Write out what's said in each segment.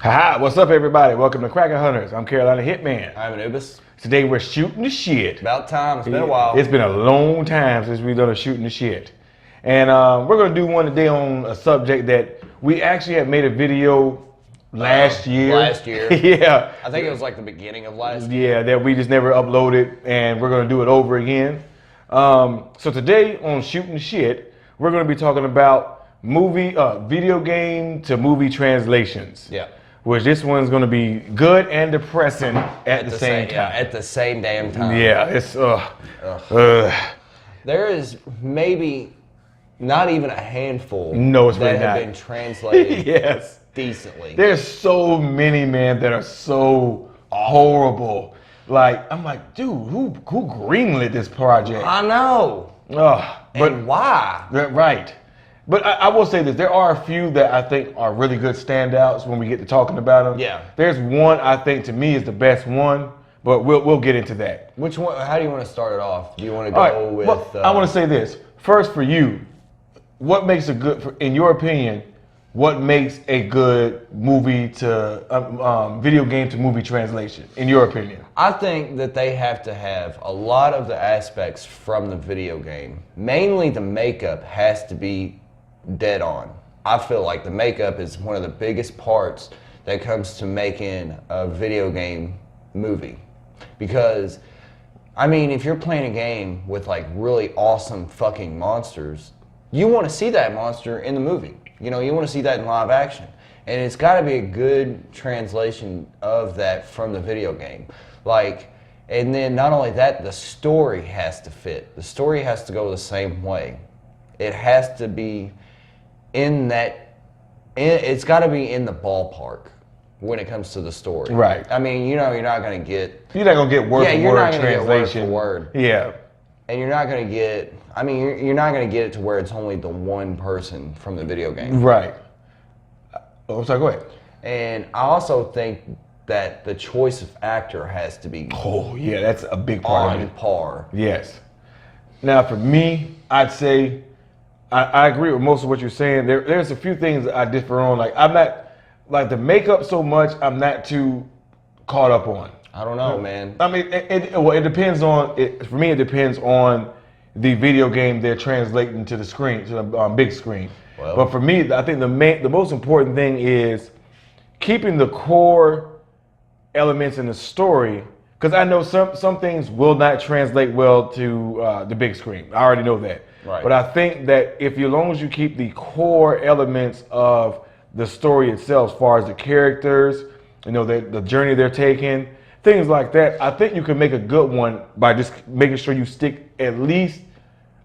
Haha, what's up everybody? Welcome to Cracker Hunters. I'm Carolina Hitman. I'm Anubis. Today we're shooting the shit. About time, it's been a while. It's been a long time since we've done a shooting the shit. And we're gonna do one today on a subject that we actually had made a video last year. Yeah. I think it was like the beginning of last year. Yeah, that we just never uploaded, and we're gonna do it over again. So today on Shooting the Shit, we're gonna be talking about video game to movie translations. Yeah. Which this one's gonna be good and depressing at the same time. Yeah, at the same damn time. Yeah, it's There is maybe not even a handful that have been translated yes. decently. There's so many, man, that are so horrible. Like, I'm like, dude, who greenlit this project? I know. But why? Right. But I will say this, there are a few that I think are really good standouts when we get to talking about them. Yeah. There's one I think to me is the best one, but we'll get into that. Which one? How do you want to start it off? Do you want to go with... Well, I want to say this. First, for you, what makes a good, in your opinion, what makes a good movie to, video game to movie translation, in your opinion? I think that they have to have a lot of the aspects from the video game. Mainly the makeup has to be dead on. I feel like the makeup is one of the biggest parts that comes to making a video game movie. Because, I mean, if you're playing a game with like really awesome fucking monsters, you want to see that monster in the movie. You know, you want to see that in live action. And it's got to be a good translation of that from the video game. Like, and then not only that, the story has to fit. The story has to go the same way. It has to be it's got to be in the ballpark when it comes to the story. Right. I mean, you know, you're not going to get word for word translation. Word. Yeah. And you're not going to get, I mean, you're not going to get it to where it's only the one person from the video game. Right. Oh, sorry, go ahead. And I also think that the choice of actor has to be that's a big part of it. On par. Yes. Now, for me, I'd say I agree with most of what you're saying. There's a few things that I differ on. Like, I'm not, like the makeup so much, I'm not too caught up on. I don't know, man. I mean, it depends on, for me, it depends on the video game they're translating to the screen, to the big screen. Well, but for me, I think the most important thing is keeping the core elements in the story, because I know some things will not translate well to the big screen. I already know that. Right. But I think that as long as you keep the core elements of the story itself, as far as the characters, you know, the journey they're taking, things like that, I think you can make a good one by just making sure you stick at least,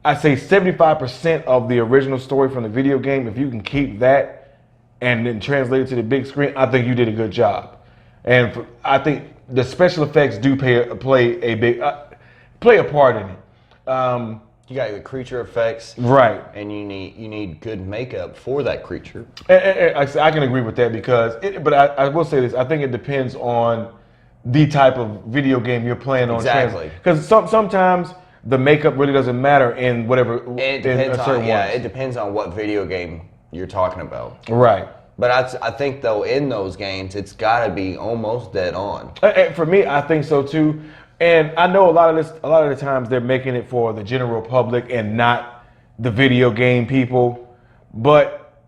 I'd say 75% of the original story from the video game. If you can keep that and then translate it to the big screen, I think you did a good job. And I think the special effects do play a part in it. You got the creature effects, right? And you need good makeup for that creature. I can agree with that but I will say this: I think it depends on the type of video game you're playing on. Exactly. Because sometimes the makeup really doesn't matter in whatever. It depends on what video game you're talking about. Right. But I think though in those games it's got to be almost dead on. For me, I think so too. And I know a lot of the times they're making it for the general public and not the video game people. But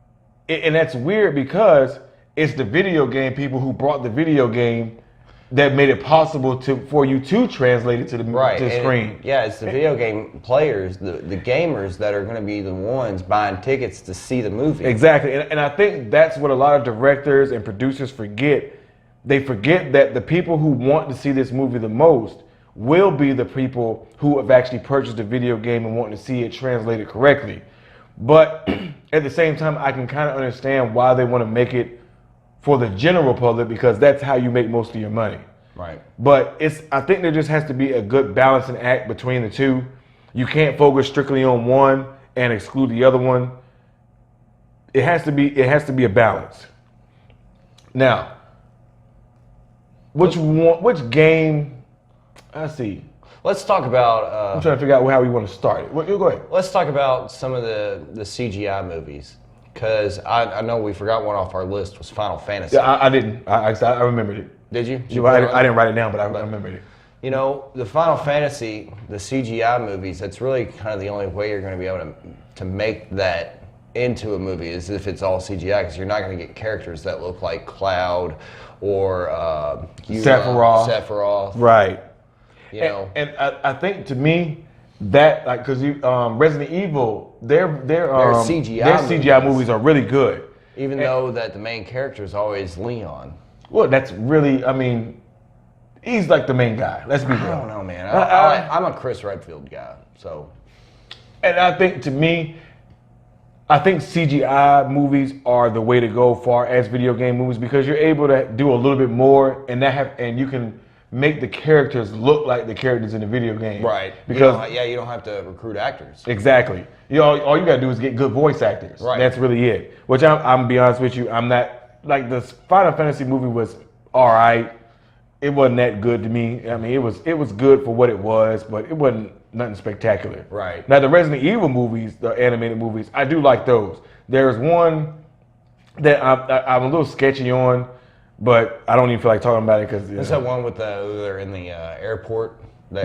and that's weird because it's the video game people who brought the video game that made it possible for you to translate it to the screen. It's the video game players, the gamers that are going to be the ones buying tickets to see the movie. Exactly, and I think that's what a lot of directors and producers forget. They forget that the people who want to see this movie the most will be the people who have actually purchased the video game and want to see it translated correctly. But at the same time, I can kind of understand why they want to make it for the general public, because that's how you make most of your money. Right. But I think there just has to be a good balancing act between the two. You can't focus strictly on one and exclude the other one. It has to be a balance. Now, which game? Let's see. Let's talk about... I'm trying to figure out how we want to start it. Go ahead. Let's talk about some of the CGI movies. Because I know we forgot one off our list was Final Fantasy. Yeah, I didn't. I remembered it. Did you? I didn't write it down, but I remembered it. You know, the Final Fantasy, the CGI movies, that's really kind of the only way you're going to be able to make that into a movie is if it's all CGI, because you're not going to get characters that look like Cloud or Sephiroth. Right. You know, and I think to me that like because you Resident Evil their CGI movies are really good. Even though that the main character is always Leon. Well, that's really he's like the main guy. Let's be real. I don't know, man. I'm a Chris Redfield guy, so. And I think to me, CGI movies are the way to go far as video game movies because you're able to do a little bit more and you can make the characters look like the characters in the video game. Right. Because you don't have to recruit actors. Exactly. All you gotta do is get good voice actors. Right. That's really it. Which I'm gonna be honest with you, I'm not like the Final Fantasy movie was all right. It wasn't that good to me. I mean, it was good for what it was, but it wasn't nothing spectacular. Right. Now the Resident Evil movies, the animated movies, I do like those. There's one that I'm a little sketchy on, but I don't even feel like talking about it because Is that one with they're in the airport? No,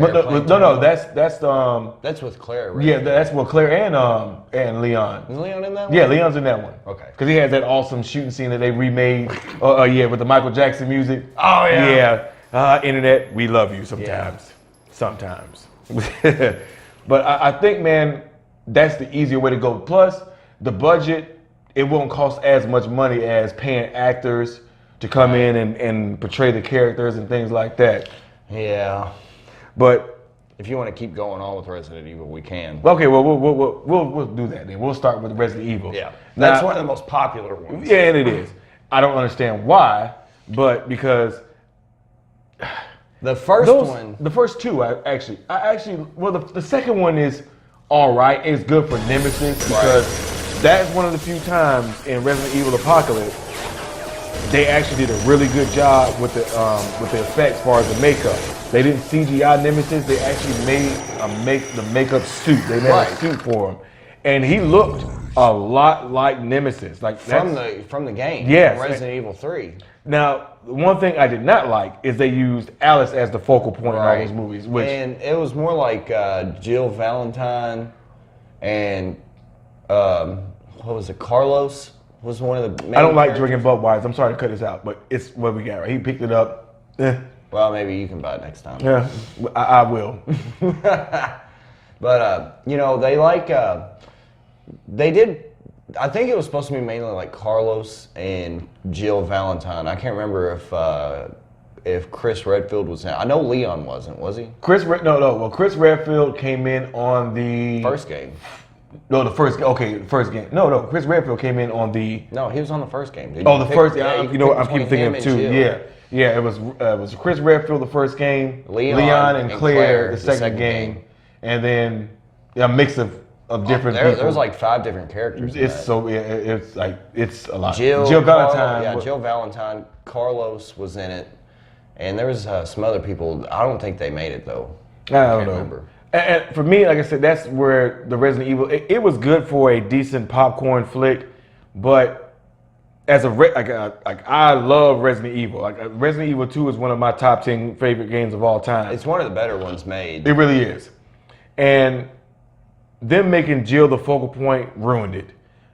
that's with Claire. Right? Yeah, that's with Claire and Leon. Is Leon in that one? Yeah, Leon's in that one. Okay. Because he has that awesome shooting scene that they remade. With the Michael Jackson music. Oh yeah. Yeah. Internet, we love you sometimes. Yeah. Sometimes. But I think, man, that's the easier way to go. Plus, the budget, it won't cost as much money as paying actors to come in and portray the characters and things like that. Yeah. But if you want to keep going on with Resident Evil, we can. Okay, well, we'll do that then. We'll start with Resident Evil. Yeah. That's one of the most popular ones. Yeah, and it is. I don't understand why, but because the first two, the second one is all right. It's good for Nemesis because that's one of the few times in Resident Evil Apocalypse they actually did a really good job with the effects as far as the makeup. They didn't CGI Nemesis. They actually made the makeup suit. They made a suit for him, and he looked a lot like Nemesis, like from the game. Yes, from Resident Evil 3. Now, one thing I did not like is they used Alice as the focal point in all those movies. And it was more like Jill Valentine and what was it? Carlos was one of the main I don't like characters. drinking Budweiser. I'm sorry to cut this out, but it's what we got. Right? He picked it up. Well, maybe you can buy it next time. Yeah, I will. But they did. I think it was supposed to be mainly like Carlos and Jill Valentine. I can't remember if Chris Redfield was in. I know Leon wasn't. Was he? Chris Redfield came in on the first game. No, the first. Okay, the first game. No. Chris Redfield came in on the. No, he was on the first game. The first. Yeah, I'm keep thinking of two. Yeah. It was Chris Redfield the first game. Leon and Claire the second game, and then a mix of different people. There was like 5 different characters. It's a lot. Jill Valentine. Jill Valentine. Carlos was in it, and there was some other people. I don't think they made it though. I don't remember. And for me, like I said, that's where the Resident Evil. It was good for a decent popcorn flick, but as I love Resident Evil. Like Resident Evil 2 is one of my top 10 favorite games of all time. It's one of the better ones made. It really is, and them making Jill the focal point ruined it.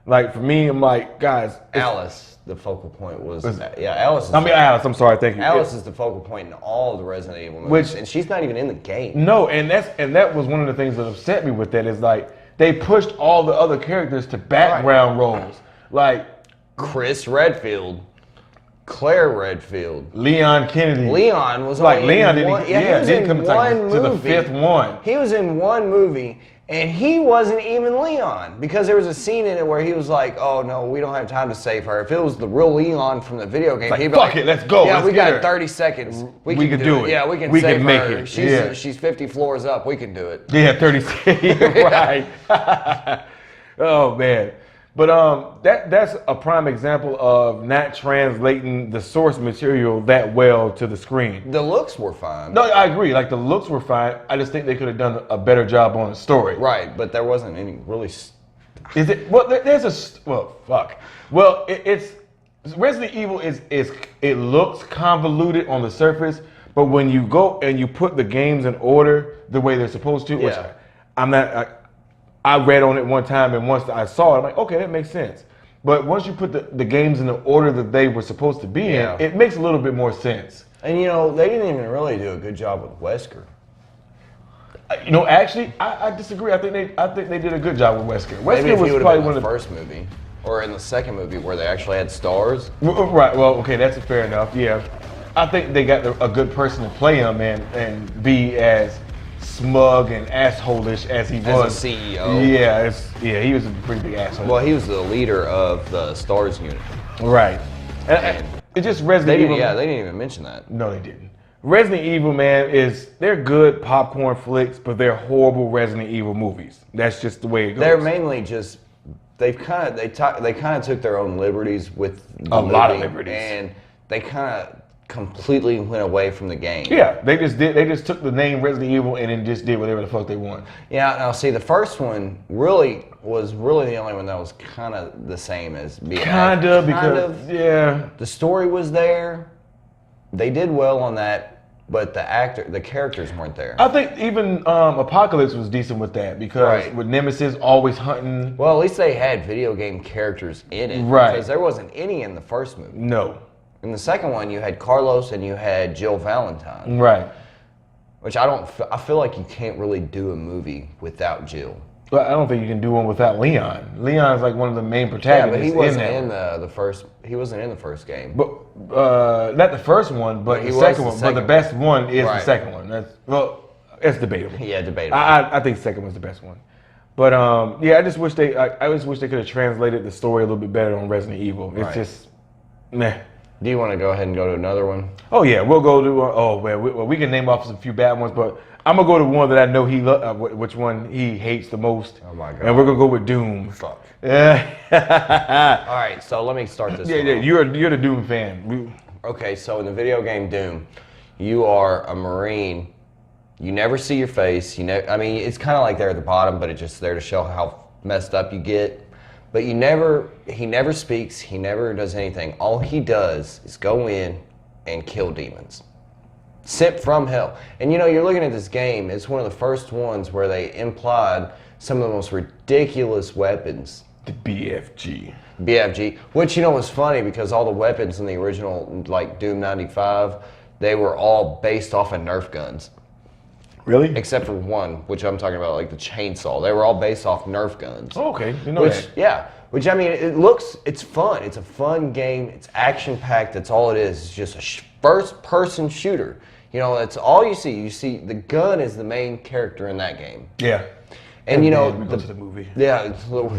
Like for me, I'm like, guys, Alice. The focal point was Alice. Alice. I'm sorry, thank you. Alice is the focal point in all of the Resident Evil movies, and she's not even in the game. No, and that was one of the things that upset me with that is like they pushed all the other characters to background roles, like Chris Redfield, Claire Redfield, Leon Kennedy. Leon was like only Leon in didn't. one, He didn't come to the fifth one. He was in one movie. And he wasn't even Leon because there was a scene in it where he was like, "Oh no, we don't have time to save her." If it was the real Leon from the video game, he'd be like, "Fuck it, let's go." Yeah, we got 30 seconds. We can do it. Yeah, we can save her. She's 50 floors up. We can do it. Yeah, 30 seconds. Right. Oh man. But that's a prime example of not translating the source material that well to the screen. The looks were fine. No, I agree. Like the looks were fine. I just think they could have done a better job on the story. Right, but there wasn't any really. Is it? Well, there's well, fuck. Well, it's Resident Evil is it looks convoluted on the surface, but when you go and you put the games in order the way they're supposed to, which I'm not. I read on it one time, and once I saw it, I'm like, okay, that makes sense. But once you put the games in the order that they were supposed to be in, it makes a little bit more sense. And you know, they didn't even really do a good job with Wesker. You know, actually, I disagree. I think they did a good job with Wesker. Maybe Wesker if was he would probably have been one in the of first movie, or in the second movie where they actually had stars. Right. Well, okay, that's fair enough. Yeah, I think they got a good person to play him and be as smug and asshole-ish as he was. As a CEO. Yeah, he was a pretty big asshole. Well, he was the leader of the S.t.a.r.s unit. Right. And it just Resident Evil. Yeah, they didn't even mention that. No, they didn't. Resident Evil, man, they're good popcorn flicks, but they're horrible Resident Evil movies. That's just the way it goes. They're mainly just they kind of took their own liberties with the a lot of movie, liberties, and they kind of completely went away from the game. Yeah, they just took the name Resident Evil and then just did whatever the fuck they want. Yeah, now see, the first one was really the only one that was kind of the same as being because the story was there. They did well on that, but the characters weren't there. I think even Apocalypse was decent with that because with Nemesis always hunting. Well, at least they had video game characters in it, right? Because there wasn't any in the first movie. No. In the second one, you had Carlos and you had Jill Valentine. Right. Which I feel like you can't really do a movie without Jill. But I don't think you can do one without Leon. Leon's like one of the main protagonists. Yeah, but he wasn't in the first. He wasn't in the first game. But not the first one, but the second one. But the best one is the second one. It's debatable. Yeah, debatable. I think the second one's the best one. But I just wish they could have translated the story a little bit better on Resident Evil. It's just meh. Do you want to go ahead and go to another one? Oh yeah, we'll go to we can name off a few bad ones, but I'm gonna go to one that I know which one he hates the most. Oh my god! And we're gonna go with Doom. Fuck. Yeah. All right, so let me start this. Yeah, you're the Doom fan. Okay, so in the video game Doom, you are a Marine. You never see your face. I mean, it's kind of like they're at the bottom, but it's just there to show how messed up you get. But he never speaks, he never does anything. All he does is go in and kill demons. Sent from hell. And you know, you're looking at this game, it's one of the first ones where they implied some of the most ridiculous weapons. The BFG. BFG, which you know was funny because all the weapons in the original, like Doom 95, they were all based off of Nerf guns. Really? Except for one, which I'm talking about, like the chainsaw. They were all based off Nerf guns. Oh, okay. You know that. Yeah. Which, I mean, it's fun. It's a fun game. It's action-packed. That's all it is. It's just a first-person shooter. You know, that's all you see. You see the gun is the main character in that game. Yeah. And you know, we go to the movie. Yeah. It's a little,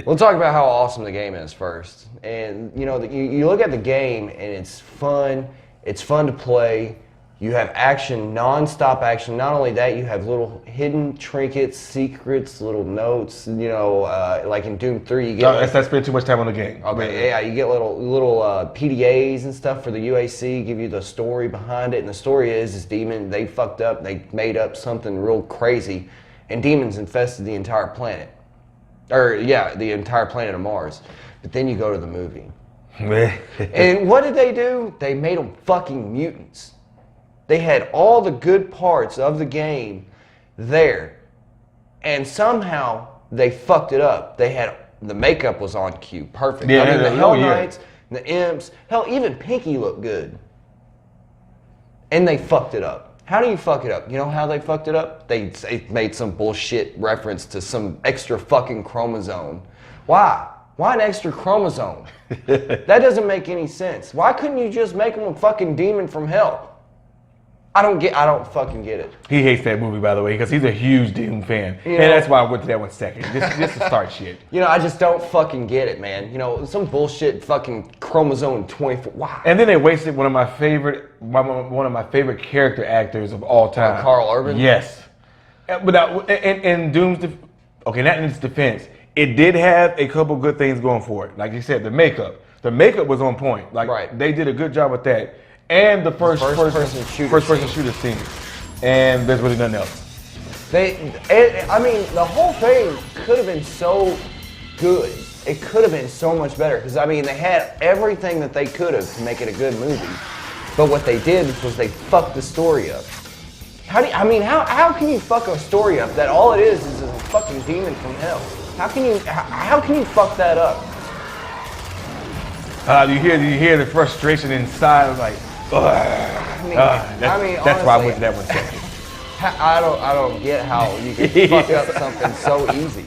we'll talk about how awesome the game is first. And, you know, you look at the game, and it's fun. It's fun to play. You have action, non-stop action. Not only that, you have little hidden trinkets, secrets, little notes. You know, like in Doom 3, you get. I spend too much time on the game. Okay, yeah, you get little PDAs and stuff for the UAC. Give you the story behind it, and the story is demon. They fucked up. They made up something real crazy, and demons infested the entire planet. The entire planet of Mars. But then you go to the movie, and what did they do? They made them fucking mutants. They had all the good parts of the game there, and somehow they fucked it up. The makeup was on cue, perfect. Yeah, I mean, the Hell Knights, the Imps, hell, even Pinky looked good. And they fucked it up. How do you fuck it up? You know how they fucked it up? They made some bullshit reference to some extra fucking chromosome. Why? Why an extra chromosome? That doesn't make any sense. Why couldn't you just make them a fucking demon from hell? I don't fucking get it. He hates that movie, by the way, because he's a huge Doom fan. And that's why I went to that one second. Just to start shit. You know, I just don't fucking get it, man. You know, some bullshit fucking chromosome 24. Why? And then they wasted one of my favorite character actors of all time. Carl Urban? Yes. But in Doom's not in its defense, it did have a couple good things going for it. Like you said, the makeup. The makeup was on point. Like they did a good job with that. And the first person shooter scene. And there's really nothing else. I mean, the whole thing could have been so good. It could have been so much better because I mean, they had everything that they could have to make it a good movie. But what they did was they fucked the story up. How can you fuck a story up that all it is a fucking demon from hell? How can you fuck that up? You hear the frustration inside, like, that's honestly, why I went to that one second. I don't get how you can fuck up something so easy.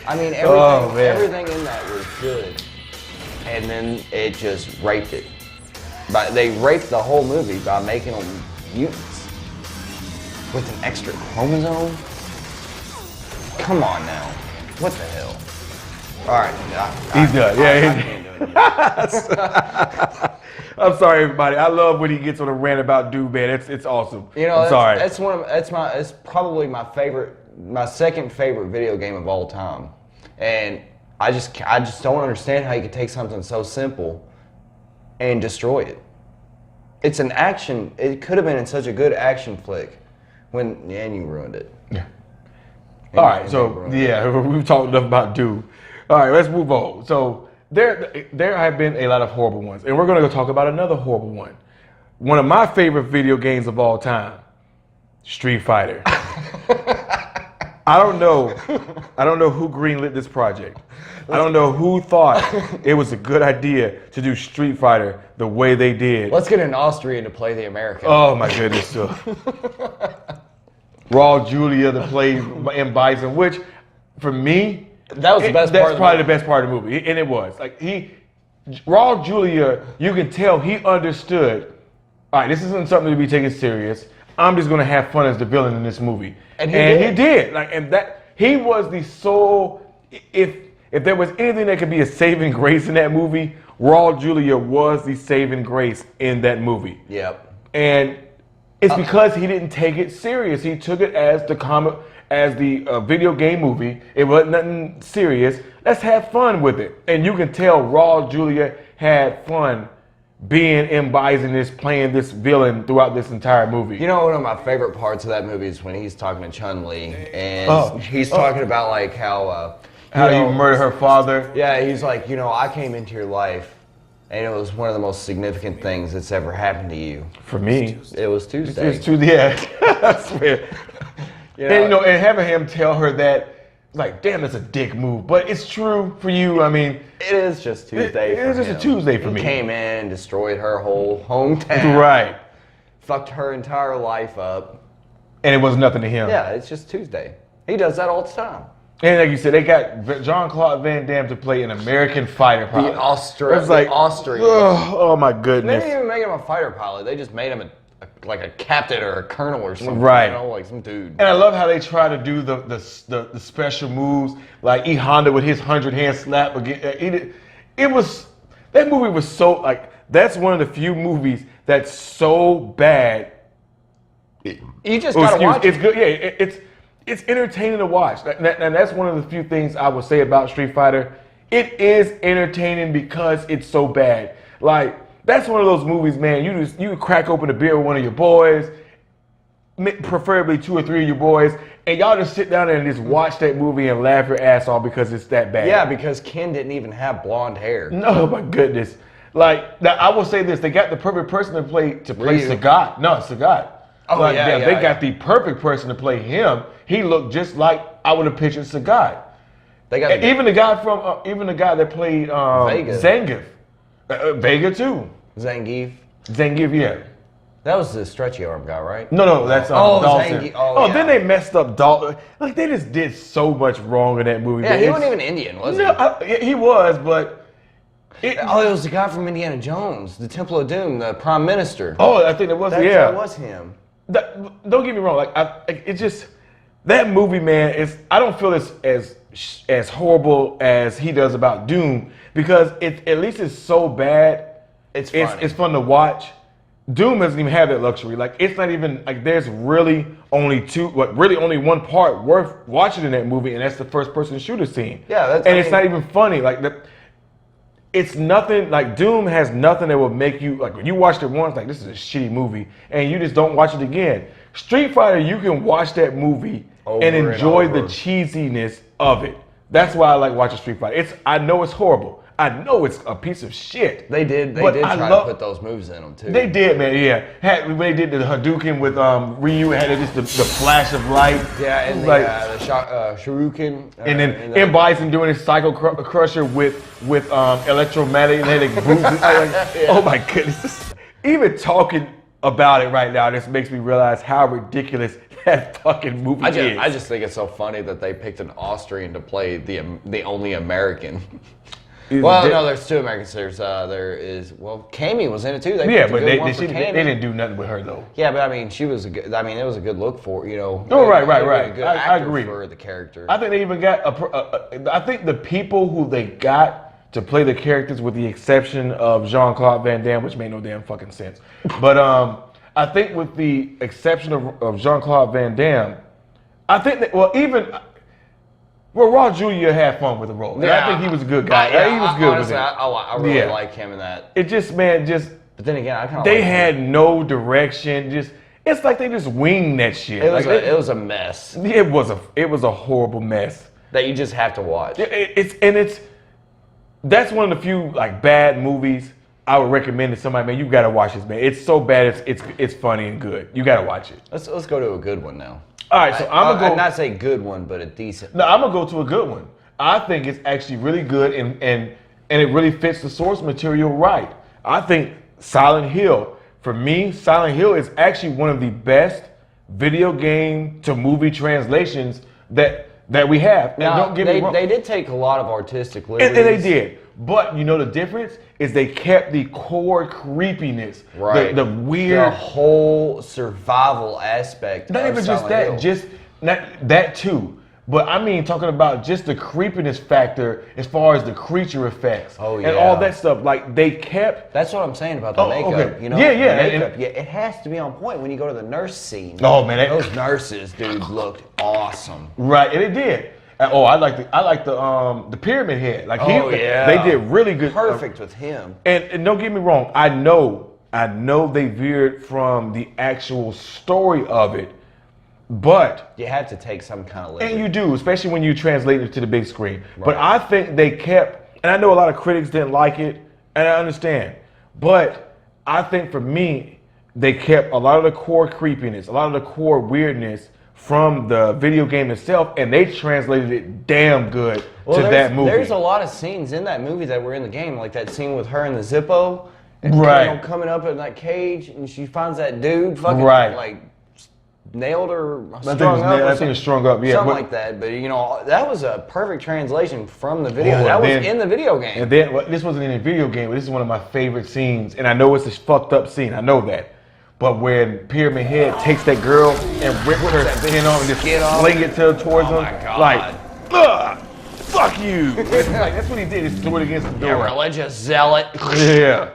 I mean, everything in that was good, and then it just raped it. But they raped the whole movie by making them mutants with an extra chromosome. Come on now, what the hell? All right, he's done. I can't do it. I'm sorry, everybody. I love when he gets on a rant about Doom, man. It's awesome. You know, I'm sorry. It's probably my second favorite video game of all time, and I just don't understand how you could take something so simple and destroy it. It's an action. It could have been in such a good action flick, and you ruined it. Yeah. All right, so we've talked enough about Doom. All right, let's move on. So there have been a lot of horrible ones, and we're going to go talk about another horrible one. One of my favorite video games of all time, Street Fighter. I don't know who greenlit this project. I don't know who thought it was a good idea to do Street Fighter the way they did. Let's get an Austrian to play the American. Oh my goodness. Raw Julia to play M. Bison, which for me, that was the best part. That's probably the best part of the movie, and it was. Like Raw Julia, you can tell he understood. All right, this isn't something to be taken serious. I'm just gonna have fun as the villain in this movie, and he did. Like, and that he was the sole. If there was anything that could be a saving grace in that movie, Raw Julia was the saving grace in that movie. Yep. And it's because he didn't take it serious. He took it as the video game movie. It wasn't nothing serious. Let's have fun with it. And you can tell Raw Julia had fun being M. Bison is playing this villain throughout this entire movie. You know, one of my favorite parts of that movie is when he's talking to Chun-Li and he's talking about like how you murdered her father. Yeah, he's like, I came into your life and it was one of the most significant things that's ever happened to you. For me, it was Tuesday. It's Tuesday. Yeah, I swear. And having him tell her that, like, damn, that's a dick move. But it's true for you. I mean, it is just Tuesday. It is just a Tuesday for me. He came in and destroyed her whole hometown. Right. Fucked her entire life up. And it was nothing to him. Yeah, it's just Tuesday. He does that all the time. And like you said, they got Jean-Claude Van Damme to play an American fighter pilot. The Austrian. Oh my goodness. They didn't even make him a fighter pilot. They just made him like a captain or a colonel or something. Right. Like some dude. And I love how they try to do the special moves, like E. Honda with his 100-hand slap. That movie was so, like, that's one of the few movies that's so bad. You just gotta watch it. It's good. Yeah, it's entertaining to watch. And that's one of the few things I would say about Street Fighter. It is entertaining because it's so bad. Like, that's one of those movies, man. You crack open a beer with one of your boys, preferably 2 or 3 of your boys, and y'all just sit down there and just watch that movie and laugh your ass off because it's that bad. Yeah, because Ken didn't even have blonde hair. No, my goodness. Like, now, I will say this: they got the perfect person to play Sagat. No, Sagat. Oh, like, yeah, they got the perfect person to play him. He looked just like I would have pictured Sagat. They got even the guy that played Zangief. Vega too. Zangief, yeah. That was the stretchy arm guy, right? No, that's Dawson. Zangief. Yeah. Then they messed up Dalton. Like, they just did so much wrong in that movie. Yeah, he wasn't even Indian, was he? He was, but it was the guy from Indiana Jones, the Temple of Doom, the Prime Minister. Oh, I think it was. That was him. Don't get me wrong. Like, it's just that movie, man. I don't feel as horrible as he does about Doom because at least it's so bad. It's funny. It's fun to watch. Doom doesn't even have that luxury. Like, it's not even like there's really only one part worth watching in that movie, and that's the first person shooter scene. Yeah, it's not even funny. Like, it's nothing. Like, Doom has nothing that will make you, like, when you watched it once, like, this is a shitty movie, and you just don't watch it again. Street Fighter, you can watch that movie Over and and enjoy the over. cheesiness of it. That's why I like watching Street Fighter. I know it's horrible. I know it's a piece of shit. They did but try to put those moves in them too. They did, man. Yeah, when they did the Hadouken with Ryu, had just the flash of light. Yeah, and like, the Shuriken. and then M. Bison doing his Psycho Crusher with electromagnetic boots. Oh my goodness! Even talking about it right now, this makes me realize how ridiculous that fucking movie is. I just think it's so funny that they picked an Austrian to play the only American. Well, no, there's two Americans. There is Cammy was in it too. But they didn't do nothing with her though. Yeah, but I mean, she was it was a good look for Oh, right. A good I actor agree for the character. I think they even got I think the people who they got to play the characters, with the exception of Jean-Claude Van Damme, which made no damn fucking sense. But I think with the exception of Jean-Claude Van Damme, I think that Raul Julia had fun with the role. And I think he was a good guy. He was good honestly, with it. I really like him in that. It just. But then again, I kind of. They had no direction. It's like they just winged that shit. It was a mess. It was a horrible mess that you just have to watch. That's one of the few like bad movies I would recommend to somebody. Man, you gotta watch this, man. It's so bad. It's funny and good. You gotta watch it. Let's go to a good one now. All right, so I'm gonna go. Not say good one, but a decent. No, I'm gonna go to a good one. I think it's actually really good and it really fits the source material right. I think Silent Hill, for me, Silent Hill is actually one of the best video game to movie translations that we have. Now, and don't get me wrong. They did take a lot of artistic liberties. And they did. But you know the difference is they kept the core creepiness. Right. The weird. The whole survival aspect. Not even just that, Hill. just not that too. But I mean, talking about just the creepiness factor as far as the creature effects and all that stuff. Like they kept. That's what I'm saying about the makeup. Okay. You know, makeup. It has to be on point when you go to the nurse scene. Oh man, those nurses, dude, looked awesome. Right, and it did. I like the Pyramid Head. Like they did really good. Perfect with him. And don't get me wrong, I know they veered from the actual story of it, but you had to take some kind of liberty. And you do, especially when you translate it to the big screen. Right. But I think they kept, and I know a lot of critics didn't like it, and I understand, but I think for me, they kept a lot of the core creepiness, a lot of the core weirdness from the video game itself, and they translated it damn good to that movie. There's a lot of scenes in that movie that were in the game, like that scene with her and the Zippo, and coming up in that cage, and she finds that dude fucking like nailed her, strung up. I think it's strung up, yeah, something like that. But you know, that was a perfect translation from the video. That was in the video game. And then this wasn't in the video game, but this is one of my favorite scenes, and I know it's a fucked up scene. I know that. But when Pyramid Head takes that girl and rips her skin off and just sling it towards him, like, fuck you. That's what he did. He threw it against the door. Yeah, religious zealot. Yeah.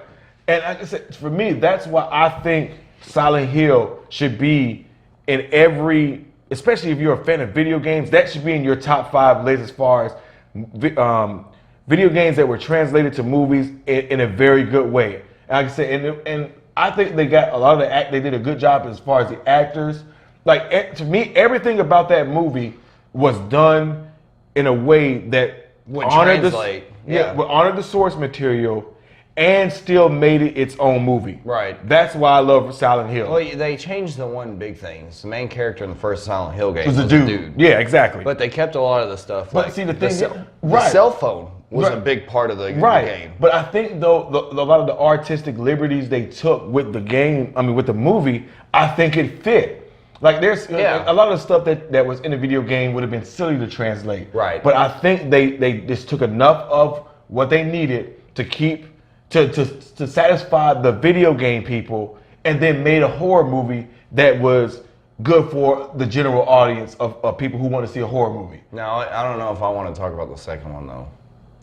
And like I said, for me, that's why I think Silent Hill should be in every, especially if you're a fan of video games, that should be in your top 5 list as far as video games that were translated to movies in a very good way. And like I said, and I think they got a lot of they did a good job as far as the actors. Like, to me, everything about that movie was done in a way that would honored the source material and still made it its own movie. Right. That's why I love Silent Hill. Well, they changed the one big thing. The main character in the first Silent Hill game was a dude. Yeah, exactly. But they kept a lot of the stuff. But see, the cell phone was a big part of the game. But I think though a lot of the artistic liberties they took with the game, with the movie, I think it fit. Like there's a lot of the stuff that was in the video game would have been silly to translate. Right. But I think they just took enough of what they needed to keep to satisfy the video game people, and then made a horror movie that was good for the general audience of people who want to see a horror movie. Now, I don't know if I want to talk about the second one though.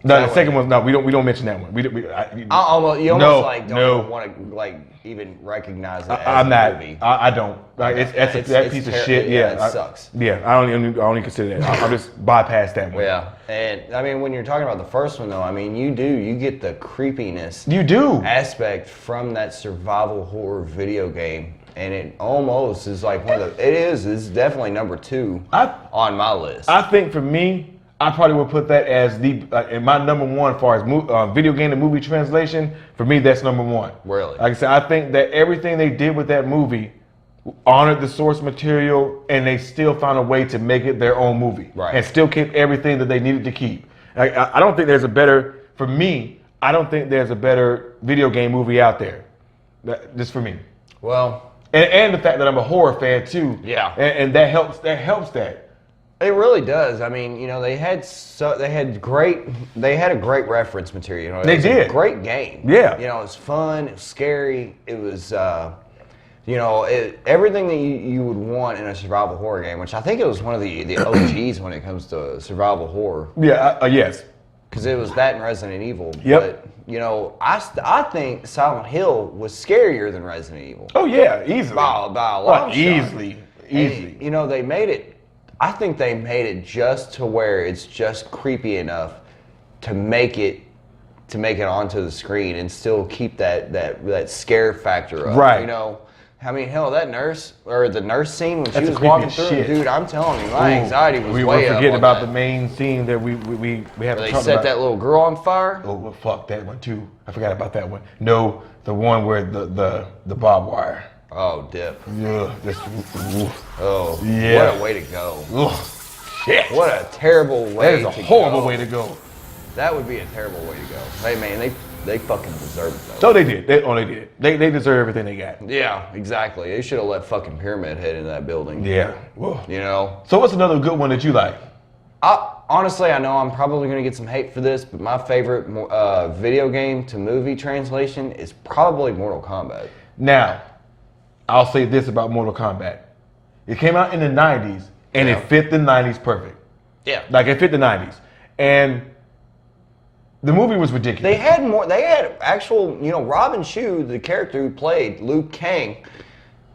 No, the second one. No, we don't mention that one. You almost don't want to even recognize it as a movie. I don't. That piece of shit. Yeah, it sucks. Yeah, I don't even consider that. I'll just bypass that one. Yeah, and when you're talking about the first one though, you get the creepiness. You do aspect from that survival horror video game. and it almost is like one of the. It's definitely number 2 on my list. I think for me, I probably would put that as in my number 1 as far as video game to movie translation. For me, that's number 1. Really? Like I said, I think that everything they did with that movie honored the source material, and they still found a way to make it their own movie, right? And still keep everything that they needed to keep. I don't think there's a better, for me, I don't think there's a better video game movie out there. Just for me. Well, and the fact that I'm a horror fan too. Yeah. And that helps. That. It really does. I mean, they had a great reference material. They did. A great game. Yeah. It was fun. It was scary. It was. Everything that you would want in a survival horror game, which I think it was one of the OGs when it comes to survival horror. Yeah, yes. Because it was that and Resident Evil. Yep. But, I think Silent Hill was scarier than Resident Evil. Oh, yeah, easily. By a long shot. Easily. And, they made it, I think they made it just to where it's just creepy enough to make it onto the screen and still keep that scare factor up. Right. I mean, hell, that nurse, or the nurse scene when she That's was walking through, shit. dude, I'm telling you, my anxiety was we way were up. forgetting on about that. the main scene that we haven't They talked set about. that little girl on fire. Oh, well, fuck that one too. I forgot about that one. No, the one where the barbed wire. Oh, dip. Yeah. Oh, yeah. What a way to go. Ugh, shit. What a terrible way to go. That is a horrible way to go. That would be a terrible way to go. Hey, man, they fucking deserve it, though. So they did. They did. They deserve everything they got. Yeah, exactly. They should have let fucking Pyramid Head into that building. Yeah. Whoa. So what's another good one that you like? Honestly, I know I'm probably going to get some hate for this, but my favorite video game to movie translation is probably Mortal Kombat. Now, I'll say this about Mortal Kombat. It came out in the 90s, and it fit the 90s perfect. Yeah. Like, it fit the 90s. And the movie was ridiculous. They had actual, Robin Shou, the character who played Liu Kang,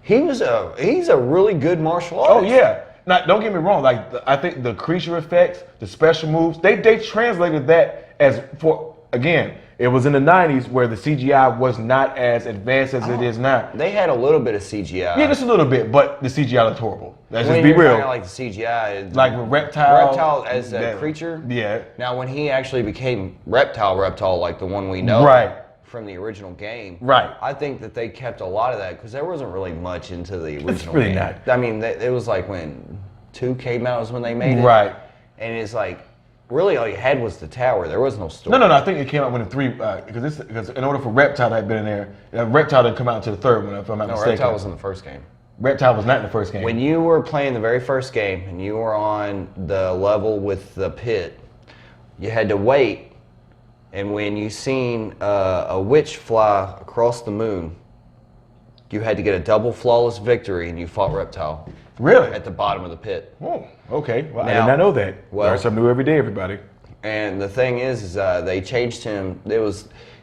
he's a really good martial artist. Oh, yeah. Now, don't get me wrong. Like, I think the creature effects, the special moves, they translated that as again, it was in the 90s where the CGI was not as advanced as it is now. They had a little bit of CGI. Yeah, just a little bit, but the CGI looked horrible. Let's When just be you're real. talking like the CGI. Like with Reptile. Reptile as a creature? Yeah. Now, when he actually became Reptile, like the one we know. Right. From the original game. Right. I think that they kept a lot of that because there wasn't really much into the original It's really game. not. I mean, it was like when 2 came out was when they made it. Right. And it's like, really all you had was the tower. There was no story. No. I think it came out when the 3, because in order for Reptile to have been in there, Reptile didn't come out until the 3rd one, if I'm not mistaken. Reptile was in the first game. Reptile was not in the first game. When you were playing the very first game and you were on the level with the pit, you had to wait. And when you seen a witch fly across the moon, you had to get a double flawless victory, and you fought Reptile. Really? At the bottom of the pit. Oh, okay. Well, I Now- did not know that. well- Learn something new every day, everybody. And the thing is they changed him.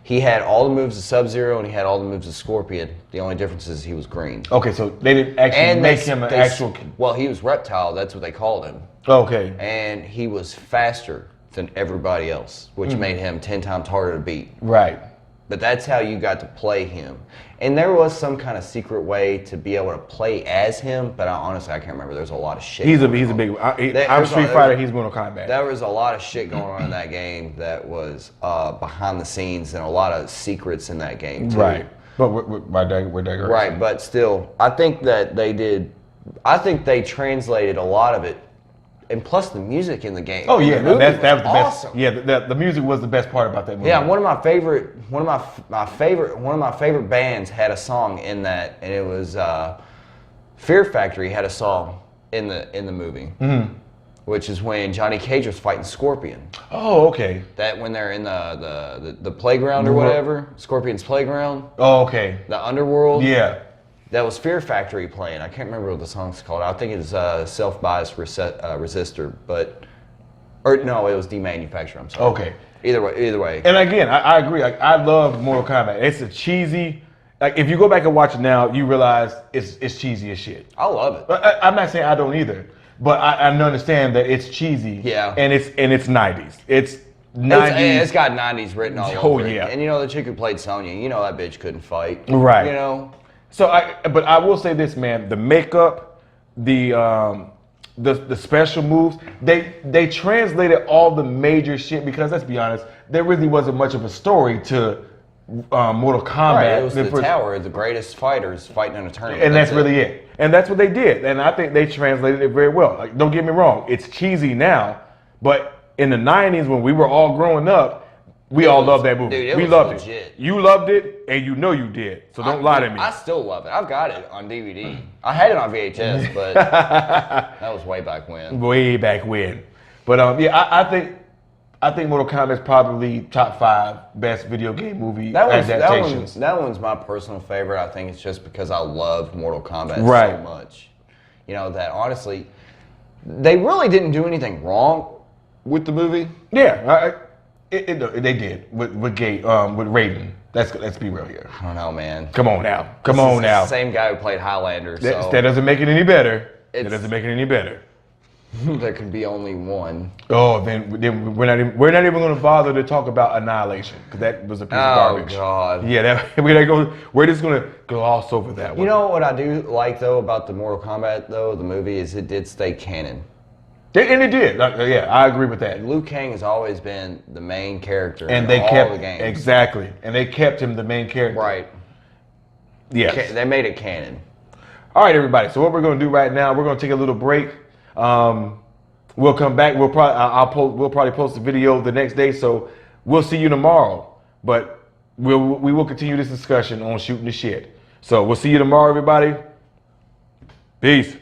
He had all the moves of Sub-Zero and he had all the moves of Scorpion. The only difference is he was green. Okay, so they didn't actually make him an actual. Well, he was Reptile. That's what they called him. Okay. And he was faster than everybody else, which made him 10 times harder to beat. Right. But that's how you got to play him. And there was some kind of secret way to be able to play as him, but honestly, I can't remember. There's a lot of shit. He's a big one. I'm Street Fighter, he's Mortal Kombat. There was a lot of shit going on in that game that was behind the scenes and a lot of secrets in that game, too. Right. But we're digressing. Right, but still, I think that they translated a lot of it. And plus the music in the game. Oh yeah, that was the awesome. best. Yeah, the music was the best part about that movie. Yeah, one of my favorite bands had a song in that, and it was Fear Factory had a song in the movie, which is when Johnny Cage was fighting Scorpion. Oh, okay. That when they're in the playground or whatever, Scorpion's playground. Oh, okay. The underworld. Yeah. That was Fear Factory playing. I can't remember what the song's called. I think it's Self-Biased Resistor, or no, it was Demanufacture. I'm sorry. Okay. Either way. And again, I agree. Like, I love Mortal Kombat. It's a cheesy. Like, if you go back and watch it now, you realize it's cheesy as shit. I love it. I'm not saying I don't either, but I understand that it's cheesy. Yeah. And it's 90s. It's 90s. It's got 90s written all Oh, over it. yeah. And the chick who played Sonya, that bitch couldn't fight. Right. But I will say this, man. The makeup, the special moves, they translated all the major shit because let's be honest, there really wasn't much of a story to Mortal Kombat. Right, it was the tower, the greatest fighters fighting in a tournament. And that's really it. And that's what they did. And I think they translated it very well. Like, don't get me wrong, it's cheesy now, but in the 90s when we were all growing up, we all loved that movie. Dude, we loved legit. it. You loved it, and you know you did. So don't lie to me. I still love it. I've got it on DVD. I had it on VHS, but that was way back when. Way back when. But yeah, I think Mortal Kombat is probably top 5 best video game movie adaptations. That one's my personal favorite. I think it's just because I love Mortal Kombat so much. You know, that honestly, they really didn't do anything wrong with the movie. Yeah, they did with Raiden. Let's be real here. I don't know, man. Come on now. Come on now. The same guy who played Highlander. That doesn't make it any better. That doesn't make it any better. There can be only one. Oh, then we're not even going to bother to talk about Annihilation because that was a piece of garbage. Oh God. Yeah, we're just going to gloss over that one. You know what I do like though about the Mortal Kombat though, the movie, is it did stay canon. And it did. Yeah, I agree with that. Liu Kang has always been the main character and in all the games. Exactly. And they kept him the main character. Right. Yes. They made it canon. All right, everybody. So what we're going to do right now, we're going to take a little break. We'll come back. We'll probably post the video the next day. So we'll see you tomorrow. But we will continue this discussion on Shootin' the Shit. So we'll see you tomorrow, everybody. Peace.